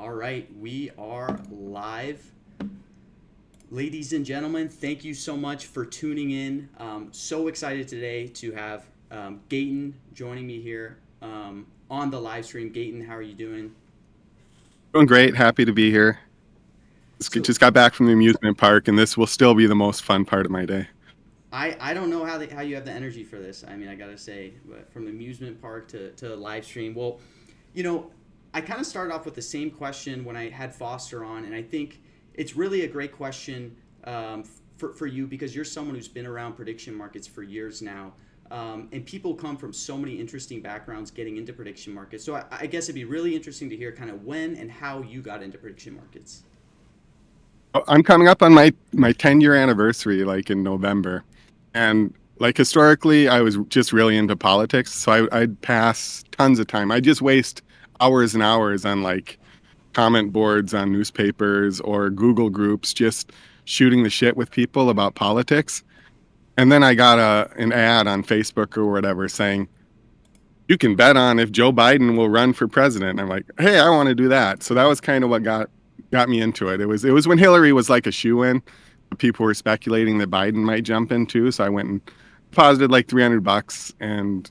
All right, we are live. Ladies and gentlemen, thank you so much for tuning in. So excited today to have Gaeten joining me here on the live stream. Gaeten, how are you doing? Doing great. Happy to be here. So Just got back from the amusement park, and this will still be the most fun part of my day. I don't know how you have the energy for this. I mean, I gotta say, but from amusement park to live stream. Well, you know, I kind of started off with the same question when I had Foster on, and I think it's really a great question for you because you're someone who's been around prediction markets for years now. And people come from so many interesting backgrounds getting into prediction markets. So I guess it'd be really interesting to hear kind of when and how you got into prediction markets. I'm coming up on my 10-year anniversary, like in November, and like historically, I was just really into politics, so I'd pass tons of time. I just waste hours and hours on like comment boards on newspapers or Google groups, just shooting the shit with people about politics. And then I got an ad on Facebook or whatever saying, you can bet on if Joe Biden will run for president. And I'm like, hey, I want to do that. So that was kind of what got me into it. It was when Hillary was like a shoe-in. People were speculating that Biden might jump in too. So I went and deposited like $300, and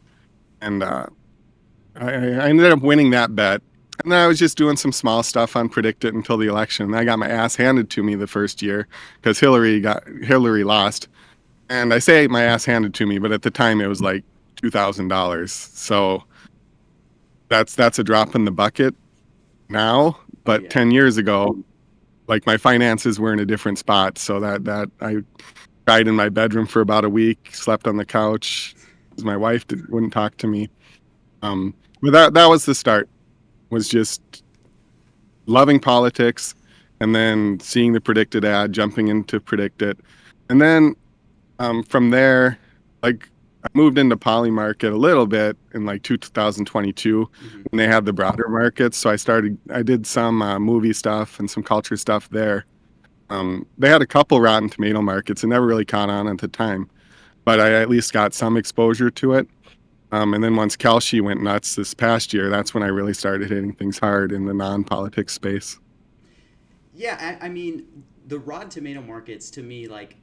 I ended up winning that bet. And then I was just doing some small stuff on Predict It until the election. And I got my ass handed to me the first year because Hillary lost. And I say my ass handed to me, but at the time it was like $2,000. So that's a drop in the bucket now. Oh But yeah. 10 years ago, like my finances were in a different spot. So that I cried in my bedroom for about a week, slept on the couch because my wife wouldn't talk to me. Um, but that was the start. Was just loving politics, and then seeing the predicted ad, jumping into Predict It, and then from there, like I moved into poly market a little bit in like 2022 Hmm. when they had the broader markets. So I did some movie stuff and some culture stuff there. They had a couple Rotten Tomato markets. It never really caught on at the time, but I at least got some exposure to it. And then once Kalshi went nuts this past year, that's when I really started hitting things hard in the non-politics space. Yeah, I mean, the Rotten Tomato markets to me, like,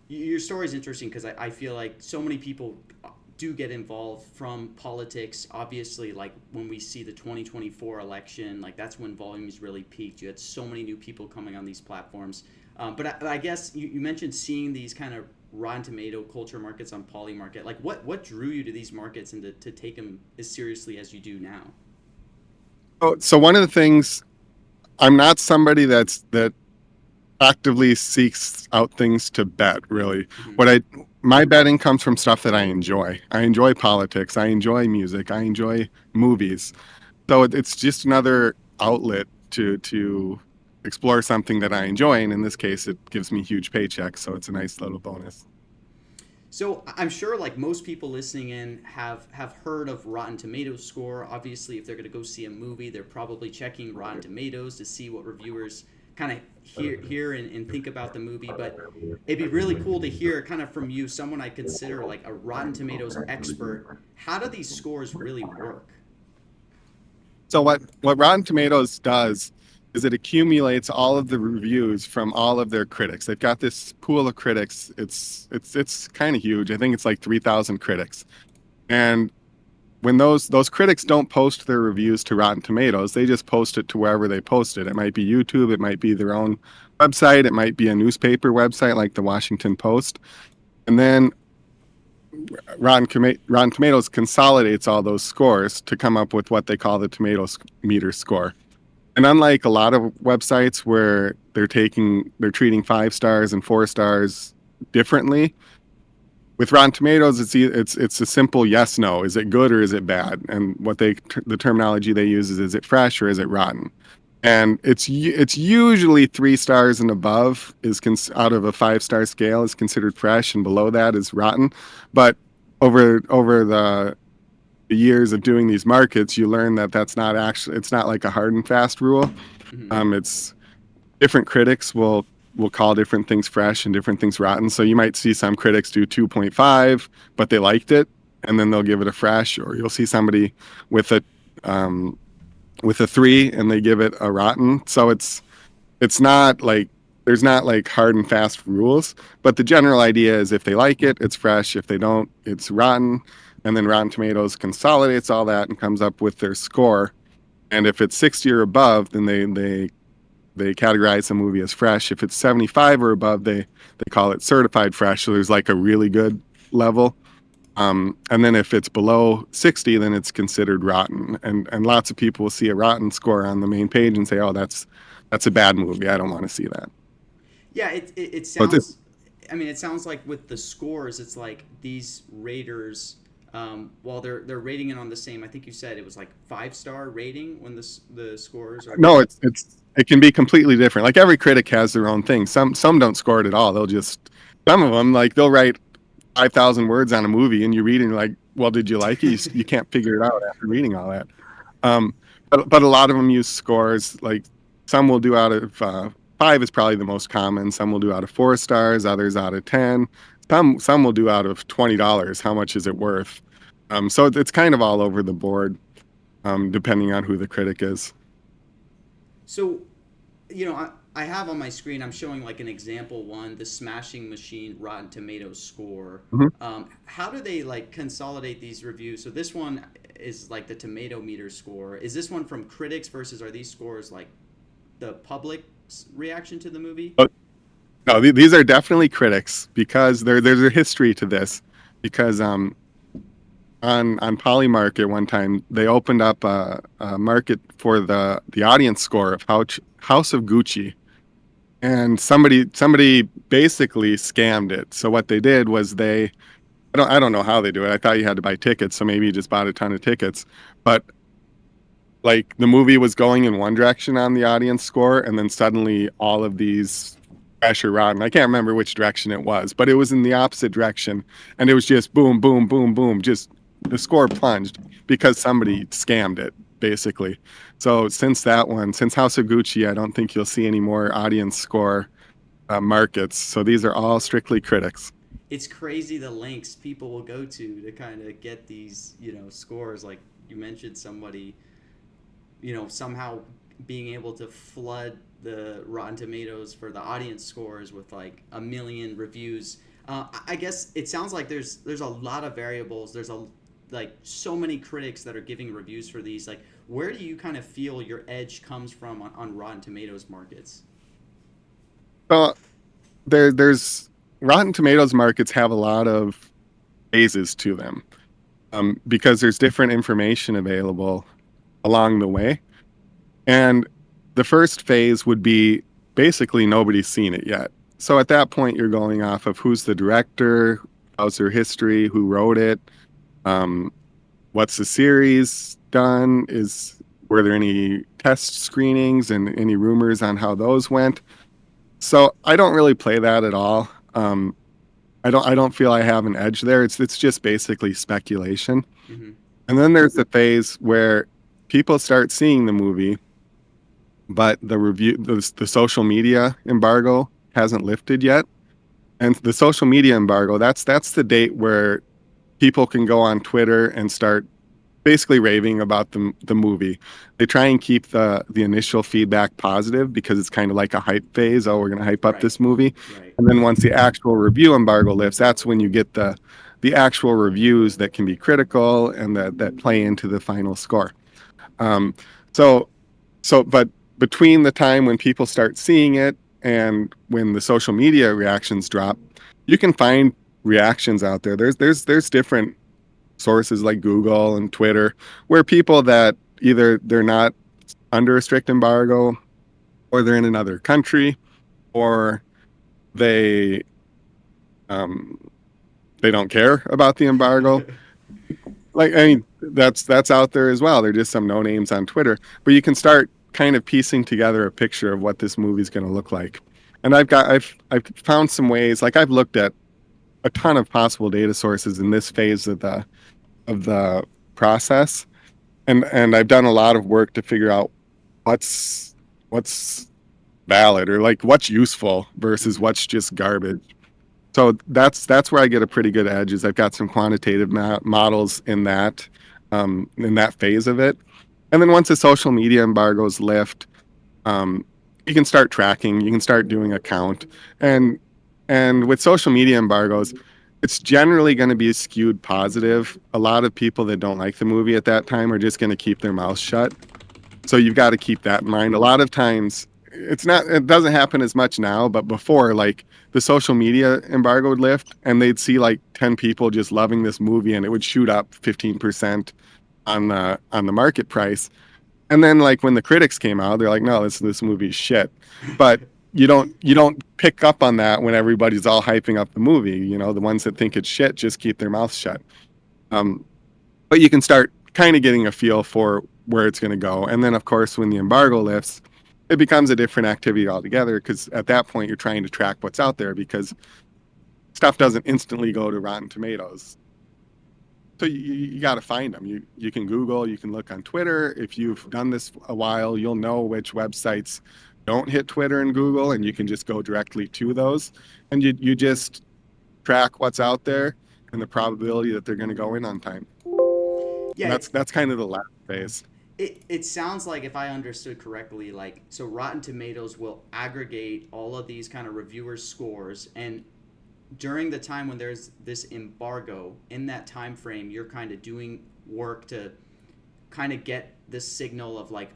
your story is interesting because I feel like so many people do get involved from politics. Obviously, like when we see the 2024 election, like that's when volumes really peaked. You had so many new people coming on these platforms. But I guess you mentioned seeing these kind of Rotten Tomato culture markets on Poly Market. Like, what drew you to these markets and to take them as seriously as you do now? So one of the things, I'm not somebody that actively seeks out things to bet, really. Hmm. What I My betting comes from stuff that I enjoy. I enjoy politics, I enjoy music, I enjoy movies. So it's just another outlet to explore something that I enjoy, and in this case it gives me huge paychecks, so it's a nice little bonus. So I'm sure like most people listening in have heard of Rotten Tomatoes score. Obviously, if they're going to go see a movie, they're probably checking Rotten Tomatoes to see what reviewers kind of hear and think about the movie. But it'd be really cool to hear kind of from you, someone I consider like a Rotten Tomatoes expert. How do these scores really work? So what Rotten Tomatoes does is it accumulates all of the reviews from all of their critics. They've got this pool of critics. It's kind of huge. I think it's like 3,000 critics. And when those critics don't post their reviews to Rotten Tomatoes, they just post it to wherever they post it. It might be YouTube, it might be their own website, it might be a newspaper website like the Washington Post. And then Rotten Tomatoes consolidates all those scores to come up with what they call the tomato meter score. And unlike a lot of websites where they're treating 5 stars and 4 stars differently, with Rotten Tomatoes, it's a simple yes no. Is it good or is it bad? And the terminology they use is it fresh or is it rotten? And it's usually 3 stars and above out of a 5 star scale is considered fresh, and below that is rotten. But over the years of doing these markets, you learn that it's not like a hard and fast rule. Hmm. It's different critics will call different things fresh and different things rotten. So you might see some critics do 2.5, but they liked it, and then they'll give it a fresh. Or you'll see somebody with a with a 3 and they give it a rotten. So it's not like there's not like hard and fast rules, but the general idea is if they like it, it's fresh. If they don't, it's rotten. And then Rotten Tomatoes consolidates all that and comes up with their score. And if it's 60 or above, then they categorize the movie as fresh. If it's 75 or above, they call it certified fresh. So there's like a really good level. And then if it's below 60, then it's considered rotten. And lots of people will see a rotten score on the main page and say, "Oh, that's a bad movie. I don't want to see that." Yeah, it But it's, sounds. I mean, it sounds like with the scores, it's like these raters. While they're rating it on the same, I think you said it was like 5-star rating when the scores are. no, it can be completely different. Like every critic has their own thing. Some don't score it at all. They'll just some of them like they'll write 5,000 words on a movie and you read and you're like, well, did you like it? You can't figure it out after reading all that. But a lot of them use scores. Like some will do out of 5 is probably the most common. Some will do out of 4 stars. Others out of 10. Some will do out of $20. How much is it worth? So it's kind of all over the board, depending on who the critic is. So, I have on my screen, I'm showing like an example one, the Smashing Machine Rotten Tomatoes score. Mhm. How do they like consolidate these reviews? So this one is like the tomato meter score. Is this one from critics versus are these scores like the public's reaction to the movie? But no, these are definitely critics because there's a history to this. Because on Polymarket one time they opened up a market for the audience score of House of Gucci, and somebody basically scammed it. So what they did was I don't know how they do it. I thought you had to buy tickets, so maybe you just bought a ton of tickets. But like the movie was going in one direction on the audience score, and then suddenly all of these pressure rotten. I can't remember which direction it was, but it was in the opposite direction, and it was just boom, boom, boom, boom. Just the score plunged because somebody scammed it, basically. So since House of Gucci, I don't think you'll see any more audience score markets. So these are all strictly critics. It's crazy the lengths people will go to kind of get these, scores. Like you mentioned somebody, somehow being able to flood the Rotten Tomatoes for the audience scores with like a million reviews. I guess it sounds like there's a lot of variables. There's a like so many critics that are giving reviews for these. Like, where do you kind of feel your edge comes from on Rotten Tomatoes markets? So there's Rotten Tomatoes markets have a lot of phases to them, because there's different information available along the way. And the first phase would be basically nobody's seen it yet. So at that point, you're going off of who's the director, how's their history, who wrote it, um, what's the series done, were there any test screenings and any rumors on how those went. So I don't really play that at all. I don't feel I have an edge there. It's just basically speculation. Mm-hmm. And then there's the phase where people start seeing the movie, but the social media embargo hasn't lifted yet. And the social media embargo, that's the date where people can go on Twitter and start basically raving about the movie. They try and keep the initial feedback positive because it's kind of like a hype phase. Oh, we're going to hype up Right. this movie. Right. And then once the actual review embargo lifts, that's when you get the actual reviews that can be critical and that play into the final score. Um, so but between the time when people start seeing it and when the social media reactions drop, you can find reactions out there. There's different sources like Google and Twitter where people that either they're not under a strict embargo or they're in another country or they um, they don't care about the embargo. Like I mean, that's out there as well. They're just some no names on Twitter, but you can start kind of piecing together a picture of what this movie's going to look like. And I've found some ways. Like I've looked at a ton of possible data sources in this phase of the process, and I've done a lot of work to figure out what's valid or like what's useful versus what's just garbage. So that's where I get a pretty good edge. Is I've got some quantitative models in that phase of it, And then once the social media embargoes lift, um, you can start tracking, you can start doing a count, and with social media embargoes, it's generally going to be skewed positive. A lot of people that don't like the movie at that time are just going to keep their mouth shut. So you've got to keep that in mind. A lot of times, it doesn't happen as much now, but before, like the social media embargo would lift, and they'd see like 10 people just loving this movie, and it would shoot up 15% on the market price. And then like when the critics came out, they're like, no, this movie's shit. But you don't pick up on that when everybody's all hyping up the movie. You know, the ones that think it's shit just keep their mouths shut. Um, but you can start kind of getting a feel for where it's going to go. And then of course when the embargo lifts, it becomes a different activity altogether because at that point you're trying to track what's out there because stuff doesn't instantly go to Rotten Tomatoes. So you got to find them. You can Google, you can look on Twitter. If you've done this a while, you'll know which websites don't hit Twitter and Google, and you can just go directly to those. And you just track what's out there and the probability that they're going to go in on time. Yeah, And that's kind of the last phase. it sounds like, if I understood correctly, like, so Rotten Tomatoes will aggregate all of these kind of reviewers' scores, and during the time when there's this embargo, in that time frame, you're kind of doing work to kind of get this signal of like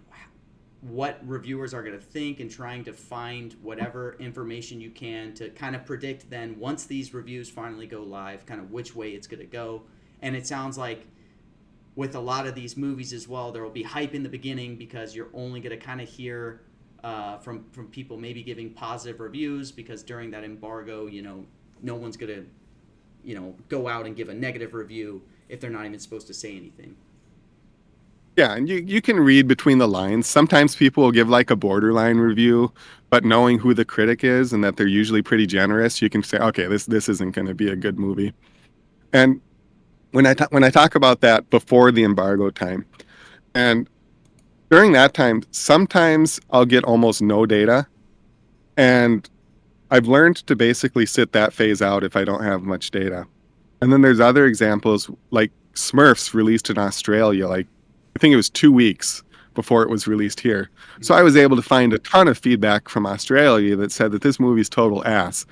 what reviewers are going to think, and trying to find whatever information you can to kind of predict then, once these reviews finally go live, kind of which way it's going to go. And it sounds like with a lot of these movies as well, there will be hype in the beginning because you're only going to kind of hear from people maybe giving positive reviews, because during that embargo, no one's going to go out and give a negative review if they're not even supposed to say anything. Yeah, and you can read between the lines. Sometimes people will give like a borderline review, but knowing who the critic is and that they're usually pretty generous, you can say, okay, this isn't going to be a good movie. And when I talk about that before the embargo time, and during that time, sometimes I'll get almost no data, and I've learned to basically sit that phase out if I don't have much data. And then there's other examples like Smurfs released in Australia, like I think it was 2 weeks before it was released here. So I was able to find a ton of feedback from Australia that said that this movie's total ass.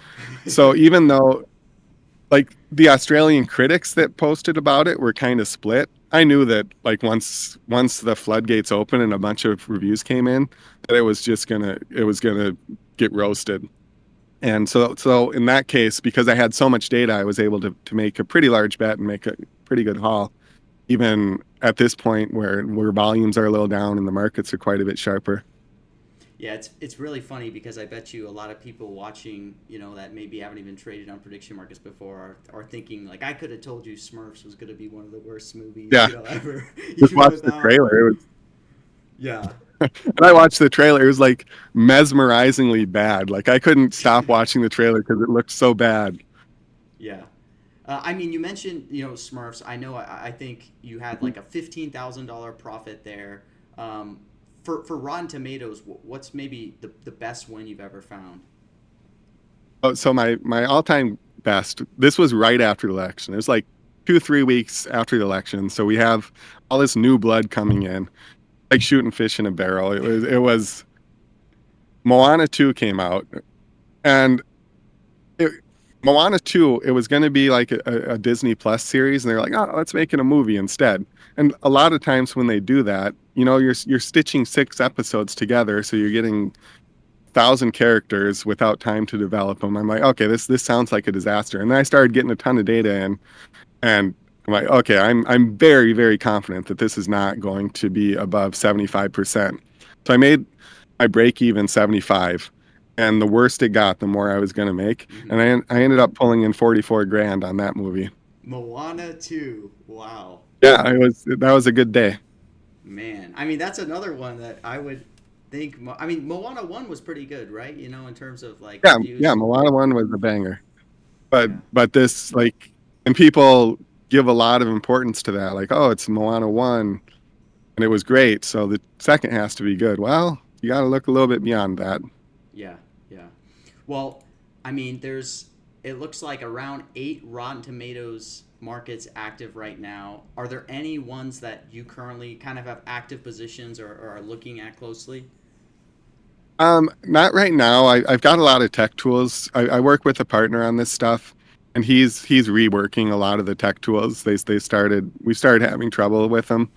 So even though like the Australian critics that posted about it were kind of split, I knew that like once the floodgates open and a bunch of reviews came in, that it was gonna get roasted. And so in that case, because I had so much data, I was able to make a pretty large bet and make a pretty good haul, even at this point where volumes are a little down and the markets are quite a bit sharper. Yeah, it's really funny because I bet you a lot of people watching, that maybe haven't even traded on prediction markets before, are thinking like, I could have told you Smurfs was going to be one of the worst movies Yeah, ever, just even watched the without. trailer. Yeah, And I watched the trailer. It was like mesmerizingly bad. Like I couldn't stop watching the trailer because it looked so bad. yeah. I mean, you mentioned Smurfs. I know. I think you had like a $15,000 profit there. For Rotten Tomatoes, what's maybe the best win you've ever found? Oh, so my all time best. This was right after the election. It was like 2 3 weeks after the election. So we have all this new blood coming in, like shooting fish in a barrel. It was Moana 2 came out, and it, Moana 2, it was going to be like a Disney Plus series, and they're like, oh, let's make it a movie instead. And a lot of times when they do that, you're stitching 6 episodes together, so you're getting 1,000 characters without time to develop them. I'm like, okay, this sounds like a disaster. And then I started getting a ton of data in, and I'm like, okay, I'm very very confident that this is not going to be above 75%. So I made my break even 75, and the worst it got, the more I was going to make, Hmm. and I ended up pulling in 44 grand on that movie. Moana 2. Wow. Yeah, that was a good day. Man, I mean, that's another one that I would think. I mean, Moana 1 was pretty good, right? In terms of like Yeah, reviews yeah, and. Moana 1 was a banger. but Yeah. but this like and people give a lot of importance to that, like, oh, it's Moana 1 and it was great, so the second has to be good. Well, you got to look a little bit beyond that. Yeah, yeah. Well, I mean, it looks like around 8 Rotten Tomatoes markets active right now. Are there any ones that you currently kind of have active positions or are looking at closely? Not right now. I've got a lot of tech tools. I work with a partner on this stuff, and he's reworking a lot of the tech tools. We started having trouble with them,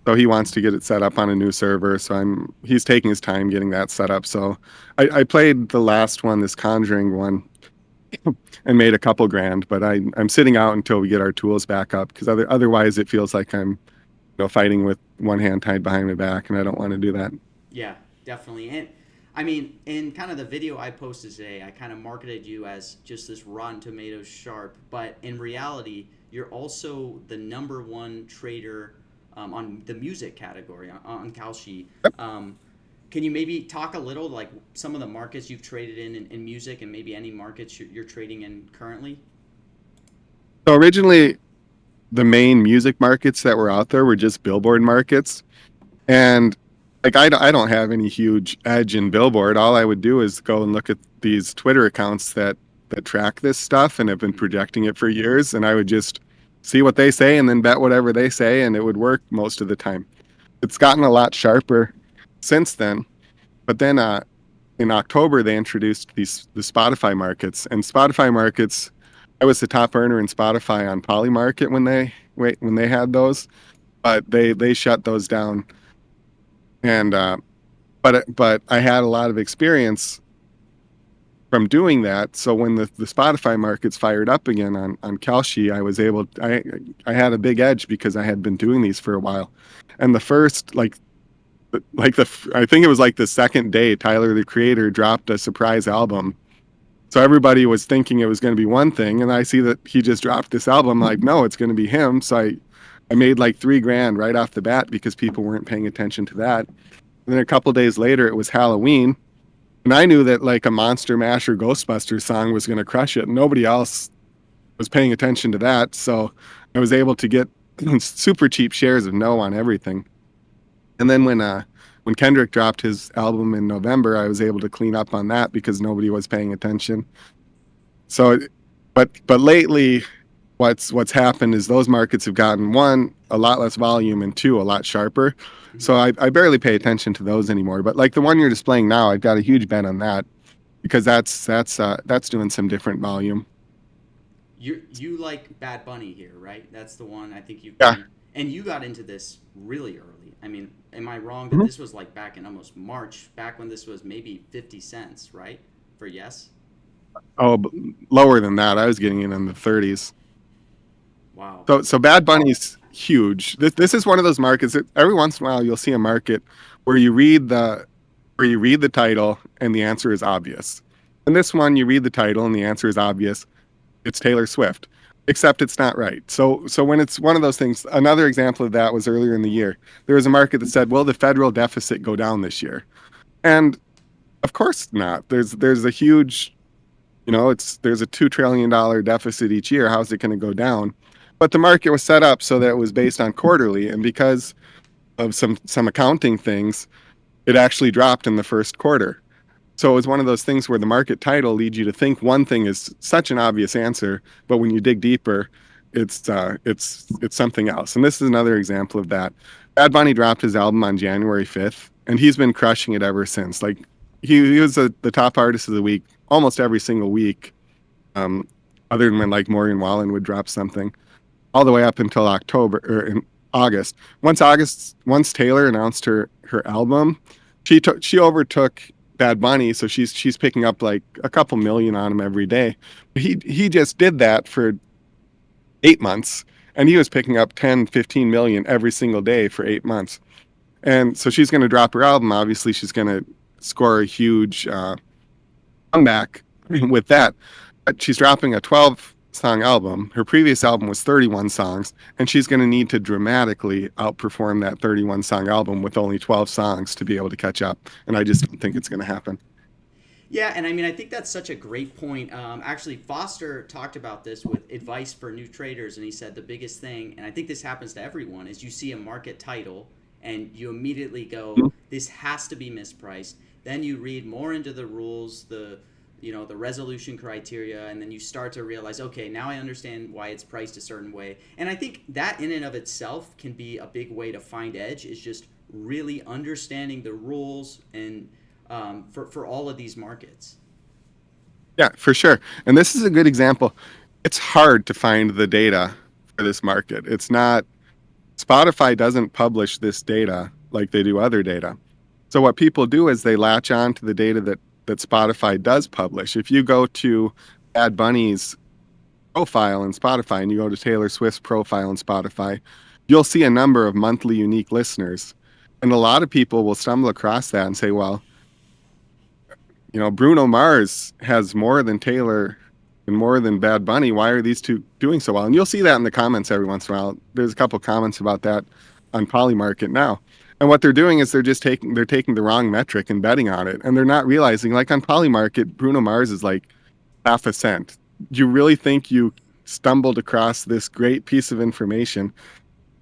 so he wants to get it set up on a new server. So he's taking his time getting that set up. So I played the last one, this Conjuring one, and made a couple grand, but I'm sitting out until we get our tools back up because otherwise it feels like I'm fighting with one hand tied behind my back, and I don't want to do that. Yeah, definitely. And I mean, in kind of the video I posted today, I kind of marketed you as just this Rotten Tomatoes sharp, but in reality, you're also the number one trader on the music category on Kalshi. Um, can you maybe talk a little like some of the markets you've traded in music and maybe any markets you're trading in currently? So originally, the main music markets that were out there were just billboard markets. And like I don't have any huge edge in Billboard. All I would do is go and look at these Twitter accounts that track this stuff and have been projecting it for years, and I would just see what they say and then bet whatever they say, and it would work most of the time. It's gotten a lot sharper since then. But then in October they introduced the Spotify markets, and Spotify markets. I was the top earner in Spotify on Polymarket when they had those, but they shut those down. And but I had a lot of experience from doing that. So when the Spotify markets fired up again on Kalshi, I had a big edge because I had been doing these for a while. And the first I think it was like the second day, Tyler the Creator dropped a surprise album. So everybody was thinking it was going to be one thing, and I see that he just dropped this album. I'm like, no, it's going to be him. So I made like 3 grand right off the bat because people weren't paying attention to that. And then a couple days later, it was Halloween, and I knew that like a Monster Mash or Ghostbusters song was going to crush it. Nobody else was paying attention to that, so I was able to get super cheap shares of no on everything. And then when Kendrick dropped his album in November, I was able to clean up on that because nobody was paying attention. So, but lately, what's happened is those markets have gotten one a lot less volume and two a lot sharper. So I barely pay attention to those anymore. But like the one you're displaying now, I've got a huge bet on that because that's doing some different volume. You like Bad Bunny here, right? That's the one I think you've Yeah. been, and you got into this really early. I mean, am I wrong that Mhm. this was like back in almost March, back when this was maybe 50 cents, right? For yes? Oh, lower than that. I was getting in the 30s. Wow. So Bad Bunny's huge. This is one of those markets that every once in a while you'll see a market where you read the title and the answer is obvious. And this one you read the title and the answer is obvious. It's Taylor Swift, except it's not right. So when it's one of those things, another example of that was earlier in the year. There was a market that said, "Will the federal deficit go down this year?" And of course not. There's a huge, there's a $2 trillion deficit each year. How's it going to go down? But the market was set up so that it was based on quarterly, and because of some accounting things, it actually dropped in the first quarter. So it was one of those things where the market title leads you to think one thing is such an obvious answer, but when you dig deeper, it's something else. And this is another example of that. Bad Bunny dropped his album on January 5th, and he's been crushing it ever since. Like he was the top artist of the week almost every single week, um, other than when like Morgan Wallen would drop something, all the way up until October or in August. Once Taylor announced her album, she overtook Bad Bunny, so she's picking up like a couple million on him every day. He just did that for 8 months, and he was picking up 10, 15 million every single day for 8 months. And so she's going to drop her album. Obviously, she's going to score a huge comeback with that. But she's dropping a 12-song album. Her previous album was 31 songs, and she's going to need to dramatically outperform that 31-song album with only 12 songs to be able to catch up. And I just don't think it's going to happen. Yeah, and I mean, I think that's such a great point. Actually, Foster talked about this with advice for new traders, and he said the biggest thing, and I think this happens to everyone, is you see a market title and you immediately go, Mhm. this has to be mispriced. Then you read more into the rules, the resolution criteria, and then you start to realize, okay, now I understand why it's priced a certain way. And I think that in and of itself can be a big way to find edge, is just really understanding the rules and for all of these markets. Yeah, for sure. And this is a good example. It's hard to find the data for this market. It's not, Spotify doesn't publish this data like they do other data. So what people do is they latch on to the data that Spotify does publish. If you go to Bad Bunny's profile in Spotify and you go to Taylor Swift's profile in Spotify, you'll see a number of monthly unique listeners. And a lot of people will stumble across that and say, well, Bruno Mars has more than Taylor and more than Bad Bunny. Why are these two doing so well? And you'll see that in the comments every once in a while. There's a couple comments about that on Polymarket now. And what they're doing is they're taking the wrong metric and betting on it. And they're not realizing, like on Polymarket, Bruno Mars is like half a cent. Do you really think you stumbled across this great piece of information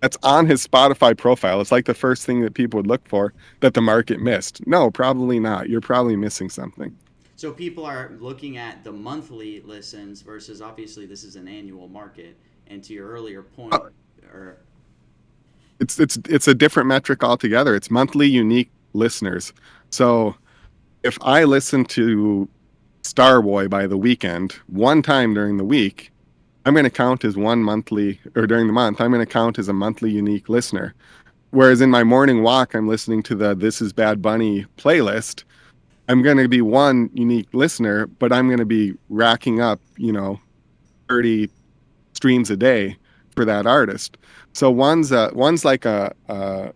that's on his Spotify profile? It's like the first thing that people would look for that the market missed. No, probably not. You're probably missing something. So people are looking at the monthly listens versus, obviously this is an annual market. And to your earlier point, or It's a different metric altogether. It's monthly unique listeners. So if I listen to Starboy by The Weekend one time during the week, I'm going to count as one monthly, or during the month, I'm going to count as a monthly unique listener. Whereas in my morning walk, I'm listening to the This Is Bad Bunny playlist. I'm going to be one unique listener, but I'm going to be racking up, 30 streams a day for that artist. So one's like a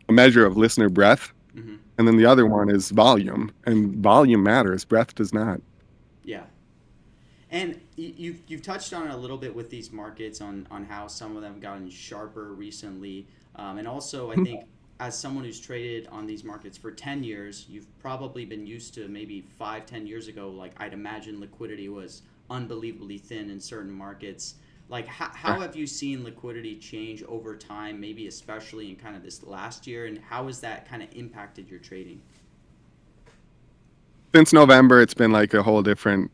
measure of listener breadth, mm-hmm. and then the other one is volume, and volume matters. Breadth does not. Yeah. And you've touched on it a little bit with these markets on how some of them gotten sharper recently, and also I think as someone who's traded on these markets for 10 years, you've probably been used to maybe 5-10 years ago. Like I'd imagine liquidity was unbelievably thin in certain markets. Like how have you seen liquidity change over time, maybe especially in kind of this last year, and how has that kind of impacted your trading? Since November, it's been like a whole different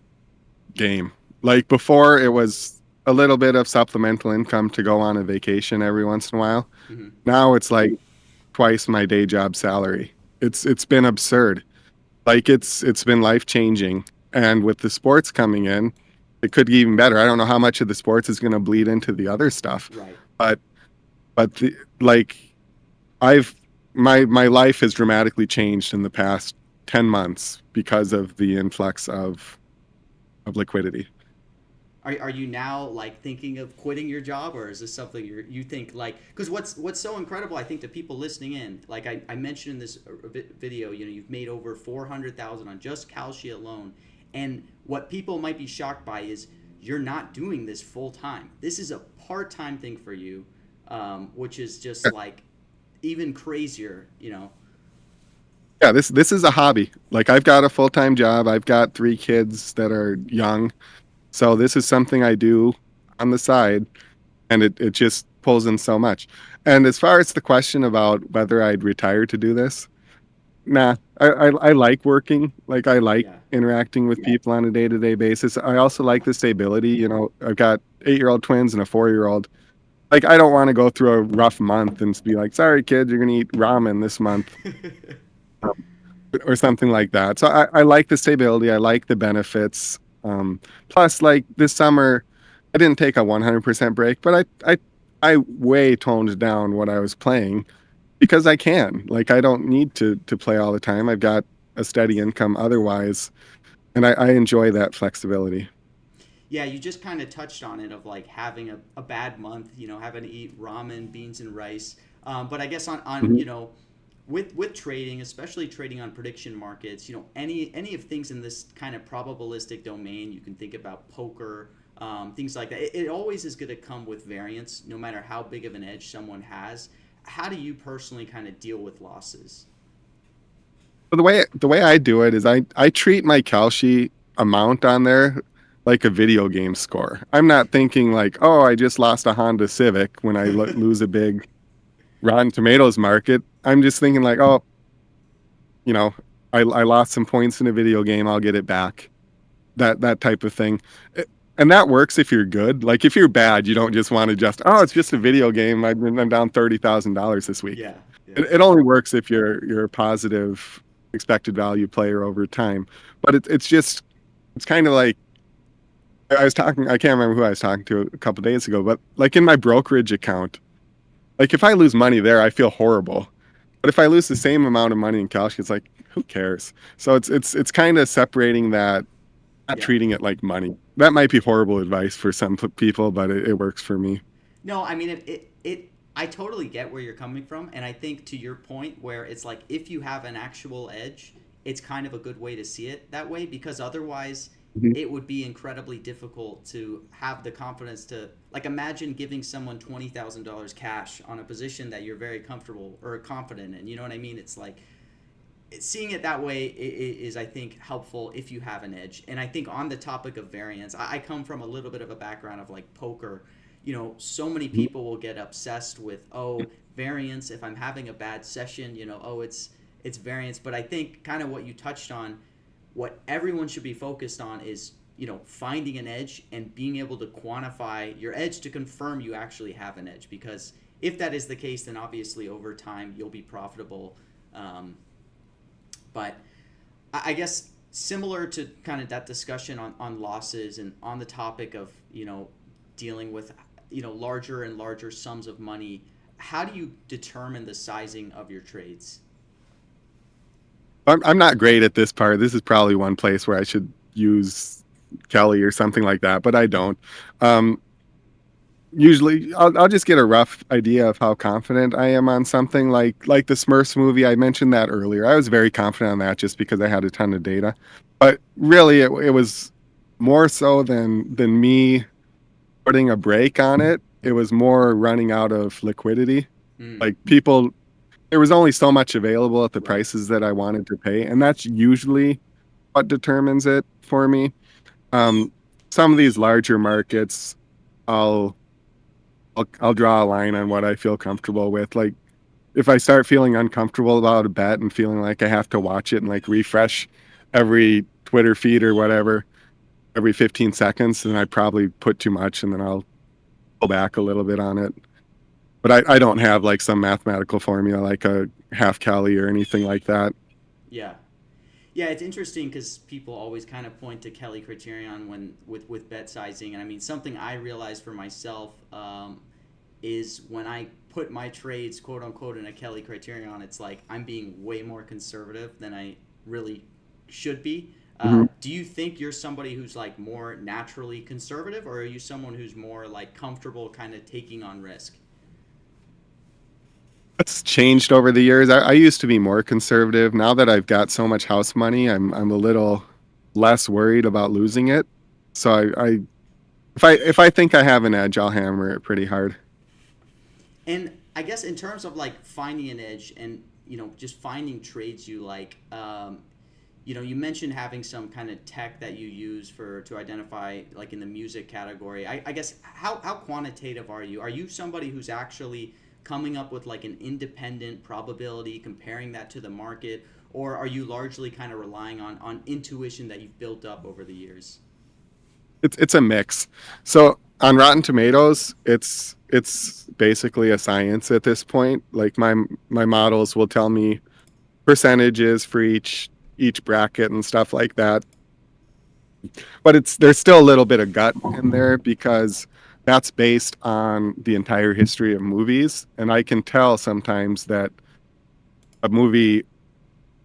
game. Like before, it was a little bit of supplemental income to go on a vacation every once in a while. Mm-hmm. Now it's like twice my day job salary. It's been absurd. Like it's been life changing. And with the sports coming in, it could be even better. I don't know how much of the sports is going to bleed into the other stuff, Right. but like my life has dramatically changed in the past 10 months because of the influx of liquidity. Are you now like thinking of quitting your job, or is this something you think like, because what's so incredible, I think, to people listening in, like I mentioned in this video, you've made over 400,000 on just Kalshi alone. And what people might be shocked by is you're not doing this full time. This is a part-time thing for you, which is just like even crazier. Yeah, this is a hobby. Like I've got a full-time job. I've got 3 kids that are young. So this is something I do on the side, and it just pulls in so much. And as far as the question about whether I'd retire to do this, nah, I like working. Like I like Yeah. interacting with people on a day-to-day basis. I also like the stability. I've got 8-year-old twins and a 4-year-old. Like I don't want to go through a rough month and be like, sorry, kids, you're gonna eat ramen this month, or something like that. So I like the stability. I like the benefits. Plus, like this summer, I didn't take a 100% break, but I way toned down what I was playing because I can. Like I don't need to play all the time. I've got a steady income otherwise, and I enjoy that flexibility. Yeah, you just kind of touched on it, of like having a bad month, having to eat ramen, beans, and rice. But I guess on Mhm. with trading, especially trading on prediction markets, any of things in this kind of probabilistic domain, you can think about poker, things like that. It always is going to come with variance, no matter how big of an edge someone has. How do you personally kind of deal with losses? So the way I do it is I treat my Kalshi amount on there like a video game score. I'm not thinking like, oh, I just lost a Honda Civic when I lose a big Rotten Tomatoes market. I'm just thinking like, oh, you know, I lost some points in a video game, I'll get it back. That type of thing. And that works if you're good. Like if you're bad, you don't just want to just, oh, it's just a video game. I'm down $30,000 this week. Yeah, yeah, It only works if you're a positive expected value player over time. But it's just it's kind of like I was talking. I can't remember who I was talking to a couple days ago, but like in my brokerage account, like if I lose money there, I feel horrible. But if I lose the same amount of money in Kalshi, it's like who cares? So it's kind of separating that, not yeah. treating it like money. That might be horrible advice for some people, but it works for me. No, I mean I totally get where you're coming from, and I think to your point where it's like if you have an actual edge, it's kind of a good way to see it that way because otherwise Mhm. it would be incredibly difficult to have the confidence to like imagine giving someone $20,000 cash on a position that you're very comfortable or confident in. You know what I mean? It's like seeing it that way is I think helpful if you have an edge. And I think on the topic of variance, I come from a little bit of a background of like poker. You know, so many Mhm. people will get obsessed with variance. If I'm having a bad session, it's variance. But I think kind of what you touched on, what everyone should be focused on is finding an edge and being able to quantify your edge to confirm you actually have an edge. Because if that is the case, then obviously over time you'll be profitable. Um, but I guess similar to kind of that discussion on losses and on the topic of dealing with larger and larger sums of money, how do you determine the sizing of your trades? I'm not great at this part. This is probably one place where I should use Kelly or something like that, but I don't. Um, Usually I'll just get a rough idea of how confident I am on something like the Smurfs movie. I mentioned that earlier. I was very confident on that just because I had a ton of data. But really it was more so than me putting a break on it. It was more running out of liquidity. Mm, Like people there was only so much available at the right. prices that I wanted to pay, and that's usually what determines it for me. Um, some of these larger markets, I'll I'll draw a line on what I feel comfortable with. Like if I start feeling uncomfortable about a bet and feeling like I have to watch it and like refresh every Twitter feed or whatever every 15 seconds, then I probably put too much and then I'll pull back a little bit on it. But I don't have like some mathematical formula like a half Cali or anything like that. Yeah. Yeah, it's interesting because people always kind of point to Kelly criterion when with bet sizing, and I mean something I realized for myself is when I put my trades quote unquote in a Kelly criterion, it's like I'm being way more conservative than I really should be. Mhm. Do you think you're somebody who's like more naturally conservative, or are you someone who's more like comfortable kind of taking on risk? That's changed over the years. I used to be more conservative. Now that I've got so much house money, I'm a little less worried about losing it. So if I think I have an edge, I'll hammer it pretty hard. And I guess in terms of like finding an edge and just finding trades you like, you mentioned having some kind of tech that you use for to identify like in the music category. I guess how quantitative are you? Are you somebody who's actually coming up with like an independent probability, comparing that to the market, or are you largely kind of relying on intuition that you've built up over the years? It's a mix. So on Rotten Tomatoes, it's basically a science at this point. Like my models will tell me percentages for each bracket and stuff like that. But there's still a little bit of gut in there because that's based on the entire history of movies, and I can tell sometimes that a movie,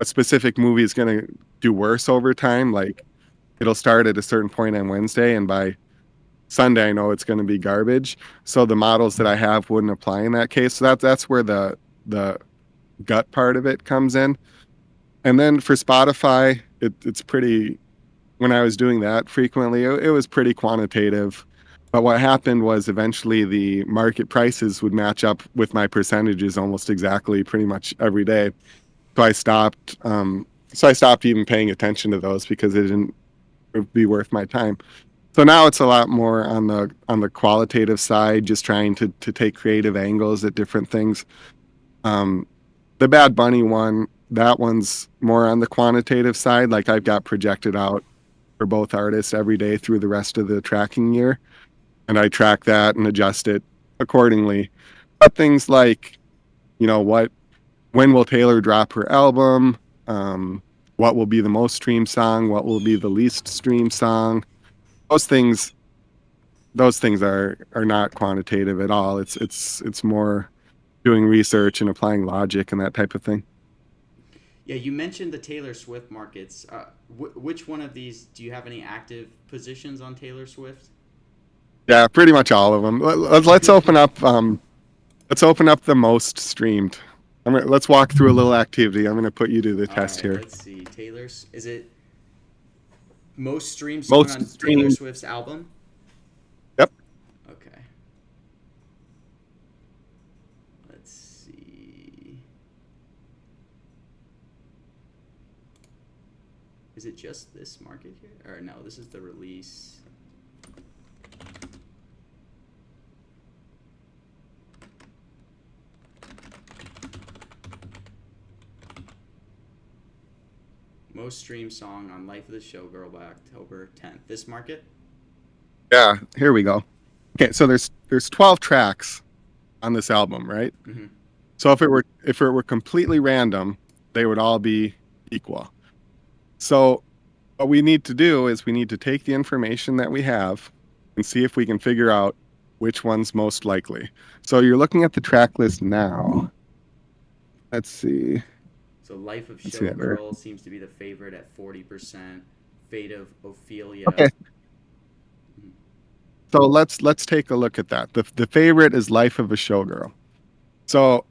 a specific movie is going to do worse over time. Like it'll start at a certain point on Wednesday, and by Sunday I know it's going to be garbage. So the models that I have wouldn't apply in that case. So that's where the gut part of it comes in. And then for Spotify, it's pretty when I was doing that frequently, it was pretty quantitative. But what happened was eventually the market prices would match up with my percentages almost exactly pretty much every day. So I stopped even paying attention to those because it didn't be worth my time. So now it's a lot more on the qualitative side, just trying to take creative angles at different things. Um, the Bad Bunny one, that one's more on the quantitative side. Like I've got projected out for both artists every day through the rest of the tracking year, and I track that and adjust it accordingly. But things like, what when will Taylor drop her album? What will be the most streamed song? What will be the least streamed song? Those things, those things are not quantitative at all. It's more doing research and applying logic and that type of thing. Yeah, you mentioned the Taylor Swift markets. Which one of these do you have any active positions on Taylor Swift? Yeah, pretty much all of them. Let's open up. Let's open up the most streamed. Let's walk through a little activity. I'm going to put you to the All test right, here. let's see. Taylor's is it most streamed song Most on Taylor streamed. Swift's album? Yep. Okay. Let's see. Is it just this market here? Or no, this is the release. Most streamed song on Life of the Showgirl by October 10th. This market? Yeah. Here we go. Okay, so there's 12 tracks on this album, right? Mm-hmm. So if it were completely random, they would all be equal. So what we need to do is we need to take the information that we have and see if we can figure out which one's most likely. So you're looking at the track list now. Let's see. So Life of Let's see that there. Showgirl seems to be the favorite at 40%. Fate of Ophelia. Okay. So let's take a look at that. The favorite is Life of a Showgirl. So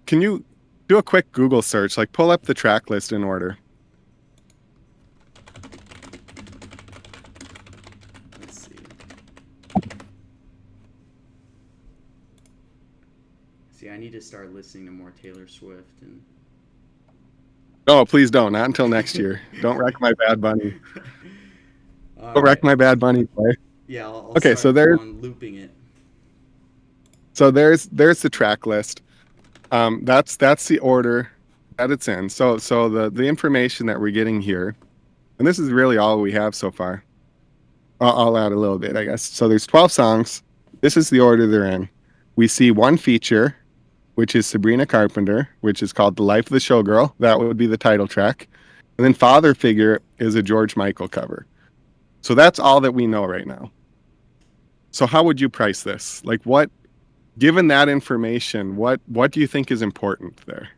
can you do a quick Google search, like pull up the track list in order? Let's see. See, I need to start listening to more Taylor Swift and. No, please don't. Not until next year. Don't wreck my Bad Bunny. All Don't right. wreck my Bad Bunny play. Yeah, I'll Okay, start so there's on looping it. there's the track list. That's the order that it's in. So the information that we're getting here, and this is really all we have so far. I'll add a little bit, I guess. So there's 12 songs. This is the order they're in. We see one feature, which is Sabrina Carpenter, which is called The Life of the Showgirl. That would be the title track. And then Father Figure is a George Michael cover. So that's all that we know right now. So how would you price this? Like given that information, what do you think is important there?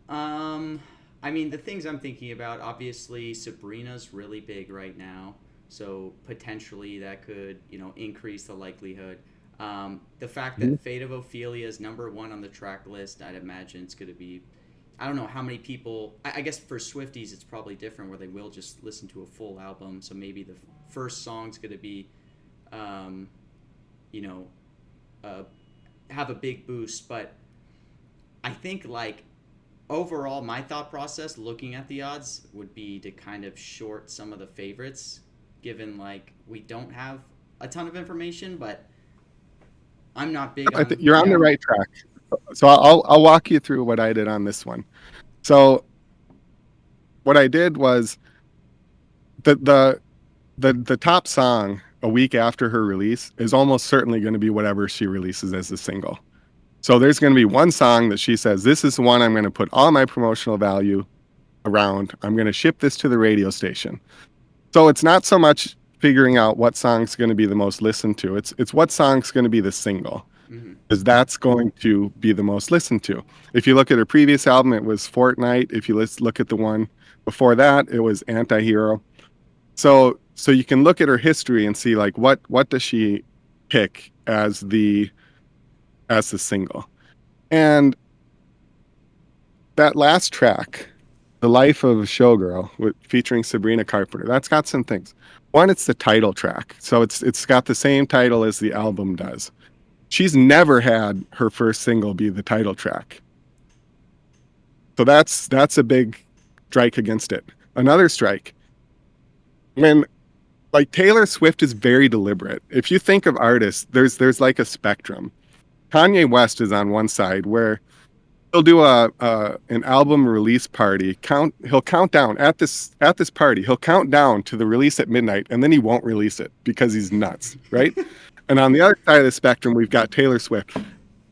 I mean, the things I'm thinking about, obviously, Sabrina's really big right now, so potentially that could, increase the likelihood. The fact that Fate of Ophelia is #1 on the track list, I'd imagine it's going to be. I don't know how many people. I guess for Swifties, it's probably different where they will just listen to a full album. So maybe the first song's going to be, you know, have a big boost. But I think overall, my thought process looking at the odds would be to kind of short some of the favorites, given we don't have a ton of information, but I'm not big I on. think you're on the right track. So I'll walk you through what I did on this one. So what I did was the top song a week after her release is almost certainly going to be whatever she releases as a single. So there's going to be one song that she says, this is the one I'm going to put all my promotional value around. I'm going to ship this to the radio station. So it's not so much figuring out what song's going to be the most listened to. It's what song's going to be the single, because that's going to be the most listened to. If you look at her previous album, it was Fortnite. If you look at the one before that, it was Antihero. So you can look at her history and see what does she pick as the single. And that last track, The Life of a Showgirl, featuring Sabrina Carpenter, that's got some things. One, it's the title track. So it's got the same title as the album does. She's never had her first single be the title track. So that's a big strike against it. Another strike, when Taylor Swift is very deliberate. If you think of artists, there's like a spectrum. Kanye West is on one side where he'll do a an album release party. He'll count down at this party. He'll count down to the release at midnight, and then he won't release it because he's nuts, right? And on the other side of the spectrum, we've got Taylor Swift.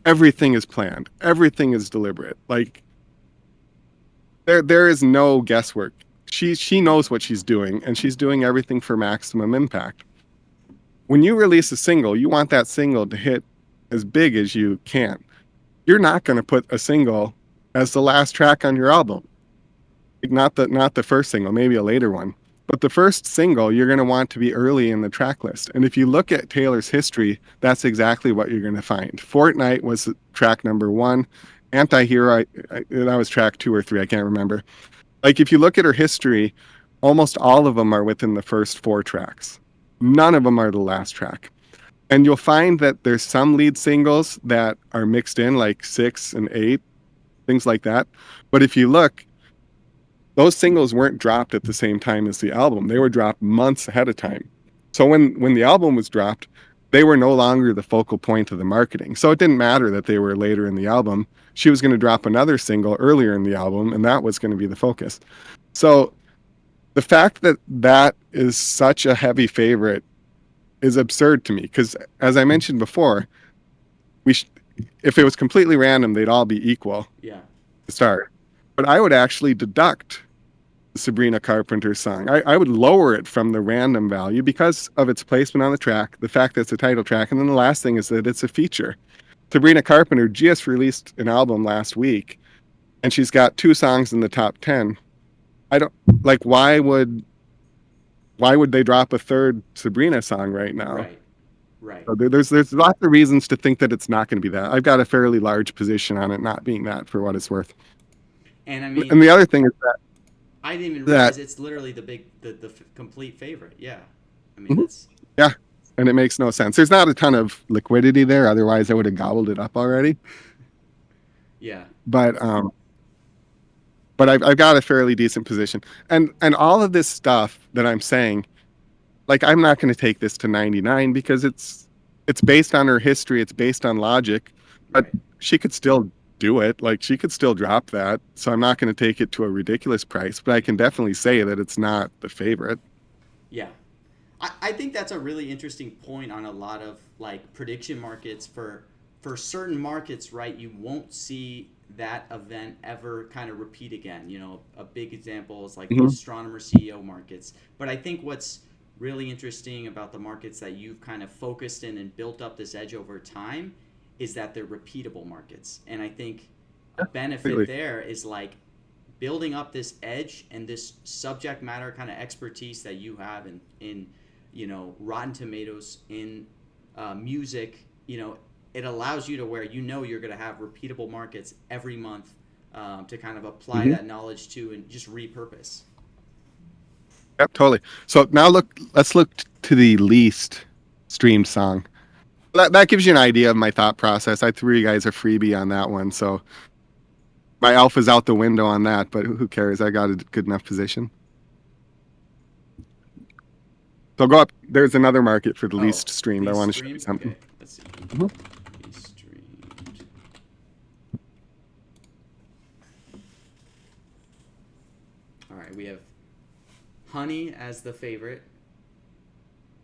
Everything is planned. Everything is deliberate. Like there is no guesswork. She knows what she's doing, and she's doing everything for maximum impact. When you release a single, you want that single to hit as big as you can. You're not going to put a single as the last track on your album. Like not the first single, maybe a later one. But the first single you're going to want to be early in the track list. And if you look at Taylor's history, that's exactly what you're going to find. Fortnite was track number 1. Anti-Hero, that was track 2 or 3, I can't remember. Like if you look at her history, almost all of them are within the first 4 tracks. None of them are the last track. And you'll find that there's some lead singles that are mixed in, like 6 and 8, things like that. But if you look, those singles weren't dropped at the same time as the album. They were dropped months ahead of time. So when the album was dropped, they were no longer the focal point of the marketing. So it didn't matter that they were later in the album. She was going to drop another single earlier in the album, and that was going to be the focus. So the fact that that is such a heavy favorite is absurd to me because, as I mentioned before, if it was completely random, they'd all be equal Yeah. to start. But I would actually deduct the Sabrina Carpenter song. I would lower it from the random value because of its placement on the track, the fact that it's a title track, and then the last thing is that it's a feature. Sabrina Carpenter just released an album last week, and she's got 2 songs in the top 10. I don't like why would they drop a third Sabrina song right now? Right. Right. So there's lots of reasons to think that it's not going to be that. I've got a fairly large position on it not being that for what it's worth. And I And mean, the other thing is I didn't even that realize it's literally the complete favorite. Yeah. I mean, mhm, that's yeah, and it makes no sense. There's not a ton of liquidity there, otherwise I would have gobbled it up already. yeah. But I've got a fairly decent position, and all of this stuff that I'm saying, like I'm not going to take this to 99 because it's based on her history, it's based on logic, but Right. she could still do it. Like she could still drop that, so I'm not going to take it to a ridiculous price, but I can definitely say that it's not the favorite. Yeah. I think that's a really interesting point on a lot of like prediction markets for certain markets, right? You won't see that event ever kind of repeat again. You know, a big example is like the Mm-hmm. astronomer CEO markets. But I think what's really interesting about the markets that you've kind of focused in and built up this edge over time is that they're repeatable markets. And I think a benefit Completely. there is like building up this edge and this subject matter kind of expertise that you have in you know Rotten Tomatoes in music. You know, it allows you to where you know you're going to have repeatable markets every month to kind of apply Mm-hmm. that knowledge to and just repurpose. Yep, totally. So now let's look to the least streamed song. That gives you an idea of my thought process. I threw you guys a freebie on that one, so my alpha's out the window on that, but who cares? I got a good enough position. So go up. There's another market for the Oh, least streamed. I least want to show you streamed. something. Okay, let's see. Mhm. Least streamed. All right, we have Honey as the favorite.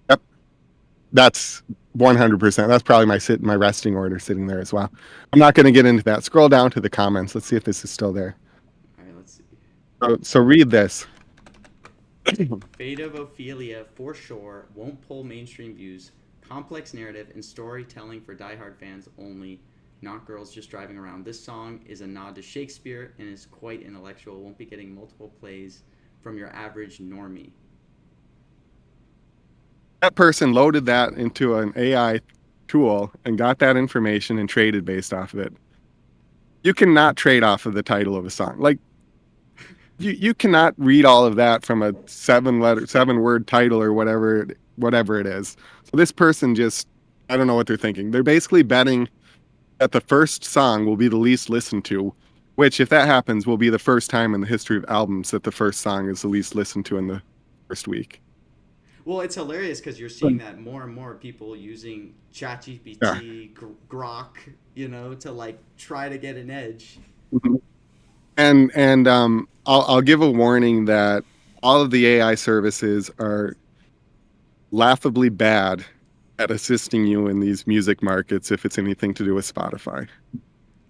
Yep, that's 100%. That's probably my resting order sitting there as well. I'm not going to get into that. Scroll down to the comments. Let's see if this is still there. All right, let's see. So read this. Fate of Ophelia, for sure, won't pull mainstream views. Complex narrative and storytelling for diehard fans only, not girls just driving around. This song is a nod to Shakespeare and is quite intellectual. Won't be getting multiple plays from your average normie. That person loaded that into an AI tool and got that information and traded based off of it. You cannot trade off of the title of a song. Like you cannot read all of that from a 7 word title or whatever it is. So this person just I don't know what they're thinking. They're basically betting that the first song will be the least listened to, which if that happens will be the first time in the history of albums that the first song is the least listened to in the first week. Well, it's hilarious because you're seeing that more and more people using Yeah. ChatGPT, Grok, you know, to like try to get an edge. Mhm. And I'll give a warning that all of the AI services are laughably bad at assisting you in these music markets if it's anything to do with Spotify.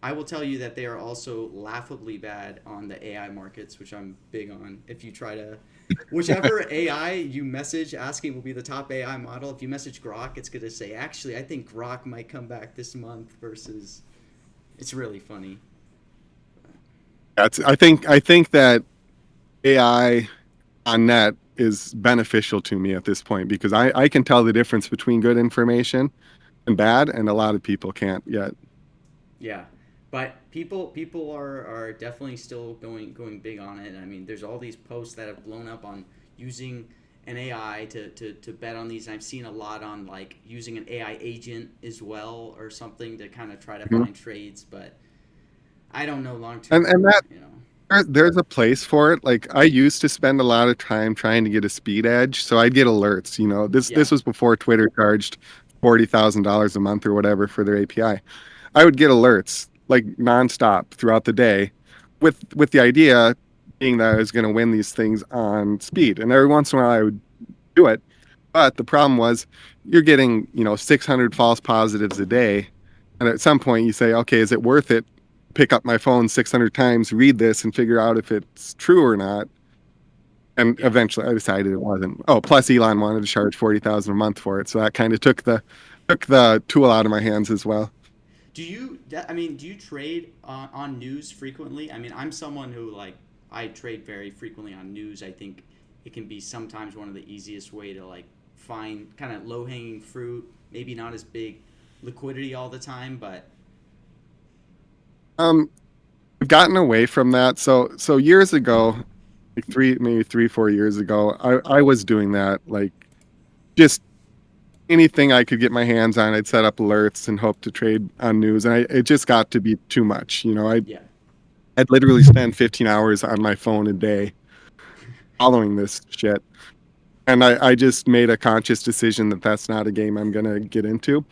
I will tell you that they are also laughably bad on the AI markets, which I'm big on. If you try to, whichever AI you message asking will be the top AI model. If you message Grok, it's going to say, actually, I think Grok might come back this month versus, it's really funny. I think that AI on net is beneficial to me at this point because I can tell the difference between good information and bad, and a lot of people can't yet. Yeah. But people are definitely still going big on it. I mean, there's all these posts that have blown up on using an AI to bet on these. And I've seen a lot on like using an AI agent as well or something to kind of try to Mhm. find trades. But I don't know long And term, that you know. there's a place for it. Like I used to spend a lot of time trying to get a speed edge, so I'd get alerts. This Yeah. was before Twitter charged $40,000 a month or whatever for their API. I would get alerts like nonstop throughout the day, with the idea being that I was going to win these things on speed. And every once in a while, I would do it. But the problem was, you're getting 600 false positives a day, and at some point, you say, okay, is it worth it? Pick up my phone 600 times, read this, and figure out if it's true or not. And Yeah. eventually, I decided it wasn't. Oh, plus Elon wanted to charge 40,000 a month for it, so that kind of took the tool out of my hands as well. I mean, do you trade on news frequently? I mean, I'm someone who like I trade very frequently on news. I think it can be sometimes one of the easiest way to like find kind of low hanging fruit. Maybe not as big liquidity all the time, but Um, I've gotten away from that. So years ago, like maybe 3, 4 years ago, I was doing that. Like just anything I could get my hands on, I'd set up alerts and hope to trade on news. And it just got to be too much. yeah, I'd literally spend 15 hours on my phone a day following this shit. And I just made a conscious decision that that's not a game I'm going to get into.